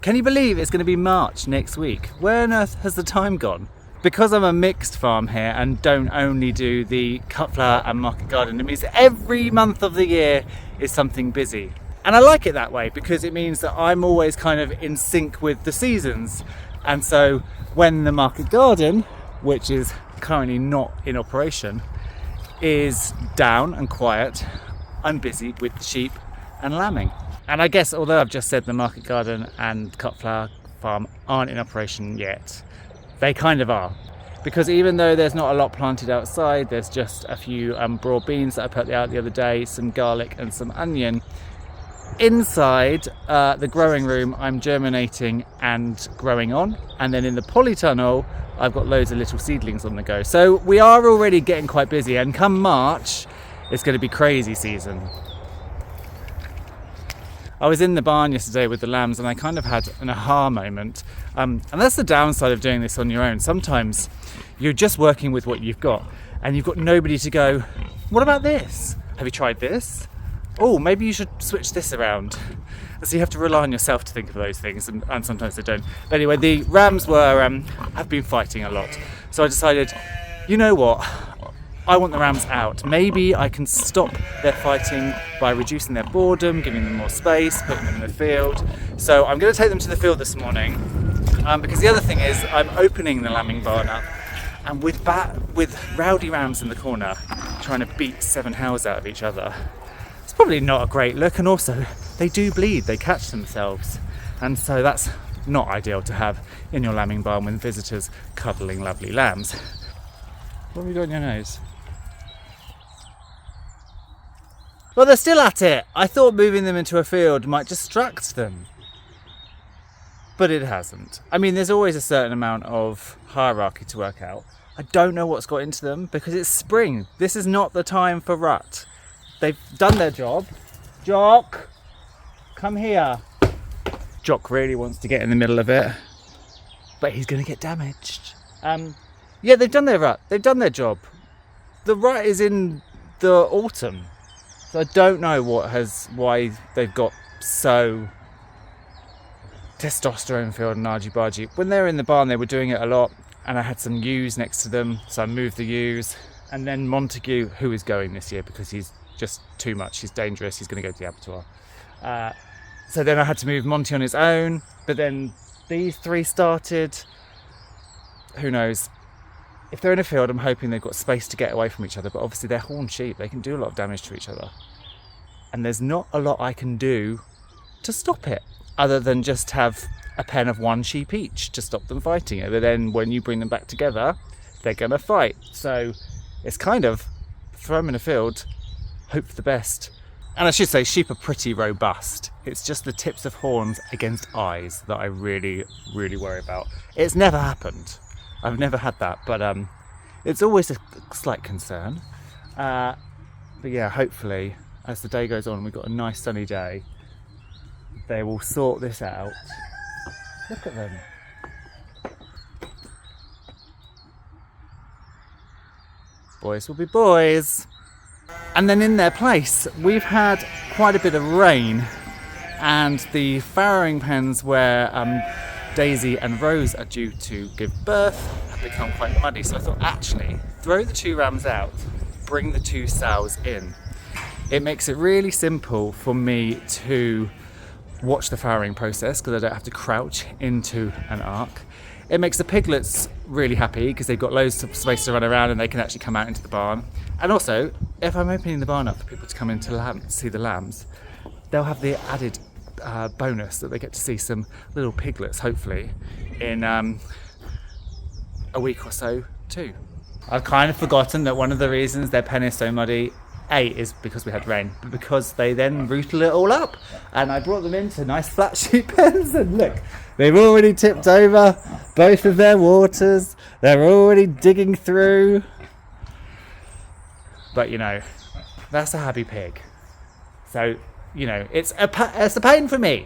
Can you believe it's going to be March next week? Where on earth has the time gone? Because I'm a mixed farm here and don't only do the cut flower and market garden, it means every month of the year is something busy. And I like it that way because it means that I'm always kind of in sync with the seasons. And so when the market garden, which is currently not in operation, is down and quiet, I'm busy with the sheep and lambing. And I guess although I've just said the market garden and cut flower farm aren't in operation yet, they kind of are. Because even though there's not a lot planted outside, there's just a few broad beans that I put out the other day, some garlic and some onion. Inside the growing room, I'm germinating and growing on. And then in the polytunnel, I've got loads of little seedlings on the go. So we are already getting quite busy, and come March, it's going to be crazy season. I was in the barn yesterday with the lambs and I kind of had an aha moment. And that's the downside of doing this on your own. Sometimes you're just working with what you've got and you've got nobody to go, what about this? Have you tried this? Oh, maybe you should switch this around. So you have to rely on yourself to think of those things, and sometimes they don't. But anyway, the rams have been fighting a lot. So I decided, you know what? I want the rams out. Maybe I can stop their fighting by reducing their boredom, giving them more space, putting them in the field. So I'm going to take them to the field this morning, because the other thing is I'm opening the lambing barn up, and with rowdy rams in the corner trying to beat 7 hows out of each other, it's probably not a great look. And also they do bleed, they catch themselves, and so that's not ideal to have in your lambing barn with visitors cuddling lovely lambs. What have you got in your nose? Well, they're still at it. I thought moving them into a field might distract them, but it hasn't. I mean, there's always a certain amount of hierarchy to work out. I don't know what's got into them because it's spring. This is not the time for rut. They've done their job. Jock, come here. Jock really wants to get in the middle of it, but he's going to get damaged. Yeah, they've done their rut. They've done their job. The rut is in the autumn. So I don't know why they've got so testosterone-filled and argy-bargy. When they were in the barn, they were doing it a lot, and I had some ewes next to them, so I moved the ewes. And then Montague, who is going this year because he's just too much, he's dangerous, he's going to go to the abattoir. So then I had to move Monty on his own, but then these 3 started. Who knows? If they're in a field, I'm hoping they've got space to get away from each other, but obviously they're horned sheep. They can do a lot of damage to each other. And there's not a lot I can do to stop it, other than just have a pen of 1 sheep each to stop them fighting it. But then when you bring them back together, they're going to fight. So it's kind of throw them in a field, hope for the best. And I should say, sheep are pretty robust. It's just the tips of horns against eyes that I really, really worry about. It's never happened. I've never had that, but it's always a slight concern. But yeah, hopefully, as the day goes on, we've got a nice sunny day, they will sort this out. Look at them. Boys will be boys. And then in their place, we've had quite a bit of rain, and the farrowing pens where Daisy and Rose are due to give birth have become quite muddy. So I thought, actually, throw the 2 rams out, bring the 2 sows in. It makes it really simple for me to watch the farrowing process because I don't have to crouch into an ark. It makes the piglets really happy because they've got loads of space to run around and they can actually come out into the barn. And also, if I'm opening the barn up for people to come in to see the lambs, they'll have the added bonus that they get to see some little piglets, hopefully, in a week or so too. I've kind of forgotten that one of the reasons their pen is so muddy, A, is because we had rain, but because they then rooted it all up. And I brought them into nice flat sheep pens, and look, they've already tipped over both of their waters. They're already digging through. But you know, that's a happy pig. So, you know, it's a pain for me,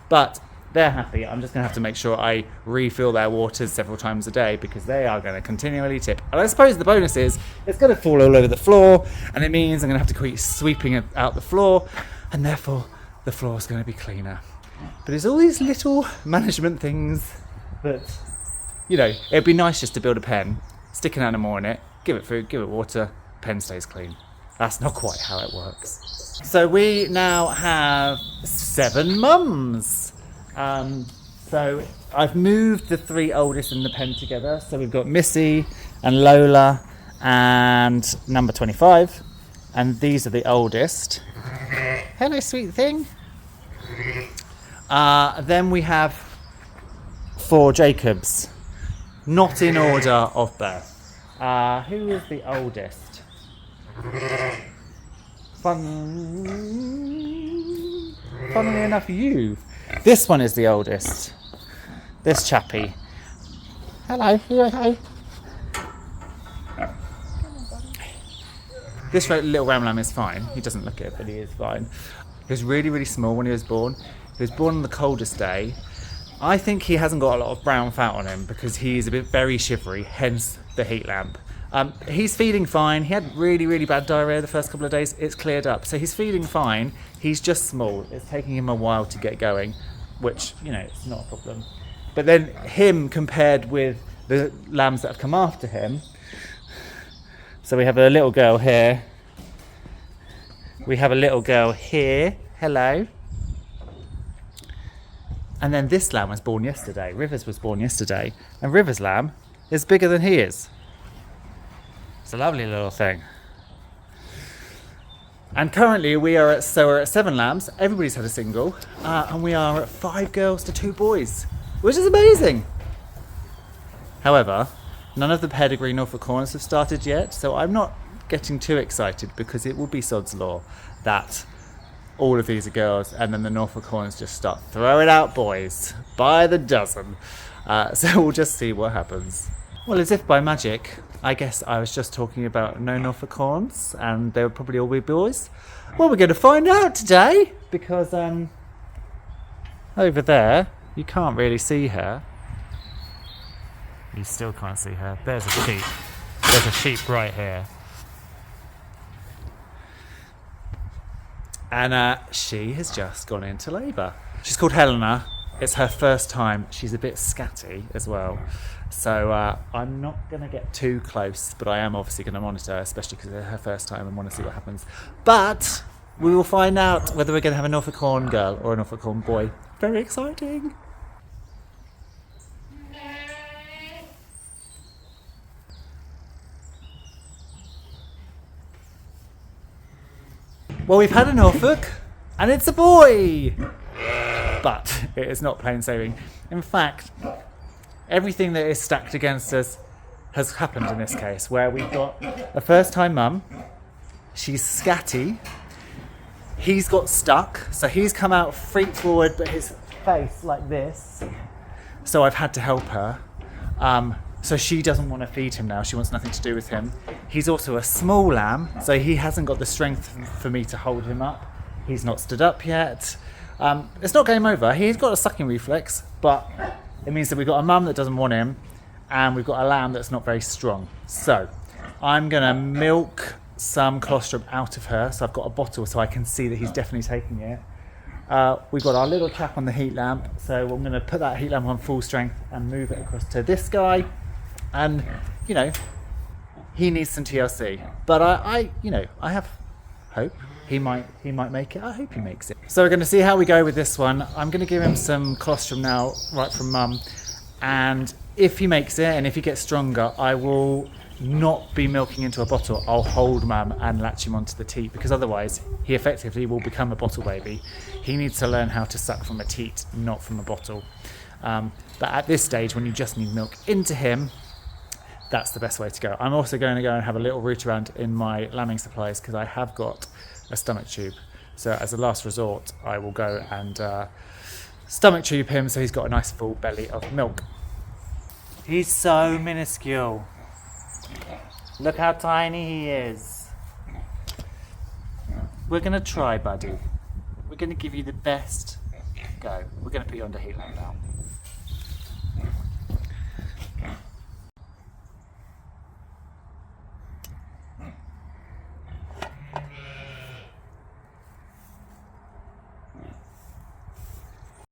but they're happy. I'm just going to have to make sure I refill their waters several times a day because they are going to continually tip. And I suppose the bonus is it's going to fall all over the floor, and it means I'm going to have to keep sweeping out the floor, and therefore the floor is going to be cleaner. But it's all these little management things that, you know, it'd be nice just to build a pen, stick an animal in it, give it food, give it water, pen stays clean. That's not quite how it works. So we now have 7 mums. So I've moved the 3 oldest in the pen together. So we've got Missy and Lola and number 25. And these are the oldest. Hello, sweet thing. Then we have 4 Jacobs. Not in order of birth. Who is the oldest? Funnily enough, you. This one is the oldest. This chappie. Hello, you okay? This little ram lamb is fine. He doesn't look it, but he is fine. He was really, really small when he was born. He was born on the coldest day. I think he hasn't got a lot of brown fat on him because he's a bit very shivery, hence the heat lamp. He's feeding fine. He had really, really bad diarrhea the first couple of days. It's cleared up. So he's feeding fine. He's just small. It's taking him a while to get going, which, you know, it's not a problem. But then him compared with the lambs that have come after him. So we have a little girl here. We have a little girl here. Hello. And then this lamb was born yesterday. Rivers was born yesterday. And Rivers' lamb is bigger than he is. It's a lovely little thing. And currently we're at 7 lambs. Everybody's had a single. And we are at 5 girls to 2 boys, which is amazing. However, none of the pedigree Norfolk Horns have started yet. So I'm not getting too excited because it will be sod's law that all of these are girls and then the Norfolk Horns just start throwing out boys by the dozen. So we'll just see what happens. Well, as if by magic, I guess I was just talking about no Norfolk Horns and they would probably all be boys. Well, we're going to find out today because over there, you can't really see her. You still can't see her. There's a sheep. There's a sheep right here. And she has just gone into labour. She's called Helena. It's her first time. She's a bit scatty as well. So I'm not going to get too close, but I am obviously going to monitor her, especially because it's her first time and want to see what happens. But we will find out whether we're going to have a Norfolk Horn girl or a Norfolk Horn boy. Very exciting. Well, we've had a Norfolk, and it's a boy! But it is not plain sailing. In fact, everything that is stacked against us has happened in this case, where we've got a first-time mum, she's scatty, he's got stuck, so he's come out feet forward, but his face like this, so I've had to help her. So she doesn't want to feed him now. She wants nothing to do with him. He's also a small lamb, so he hasn't got the strength for me to hold him up. He's not stood up yet. It's not game over. He's got a sucking reflex, but it means that we've got a mum that doesn't want him, and we've got a lamb that's not very strong. So I'm going to milk some colostrum out of her. So I've got a bottle so I can see that he's definitely taking it. We've got our little chap on the heat lamp, so I'm going to put that heat lamp on full strength and move it across to this guy. And, you know, he needs some TLC, but I have hope. He might make it. I hope he makes it. So we're going to see how we go with this one. I'm going to give him some colostrum now, right from mum. And if he makes it and if he gets stronger, I will not be milking into a bottle. I'll hold mum and latch him onto the teat, because otherwise he effectively will become a bottle baby. He needs to learn how to suck from a teat, not from a bottle. But at this stage, when you just need milk into him, that's the best way to go. I'm also going to go and have a little root around in my lambing supplies because I have got a stomach tube. So as a last resort, I will go and stomach tube him so he's got a nice full belly of milk. He's so minuscule. Look how tiny he is. We're going to try, buddy. We're going to give you the best go. We're going to put you under heat lamp now.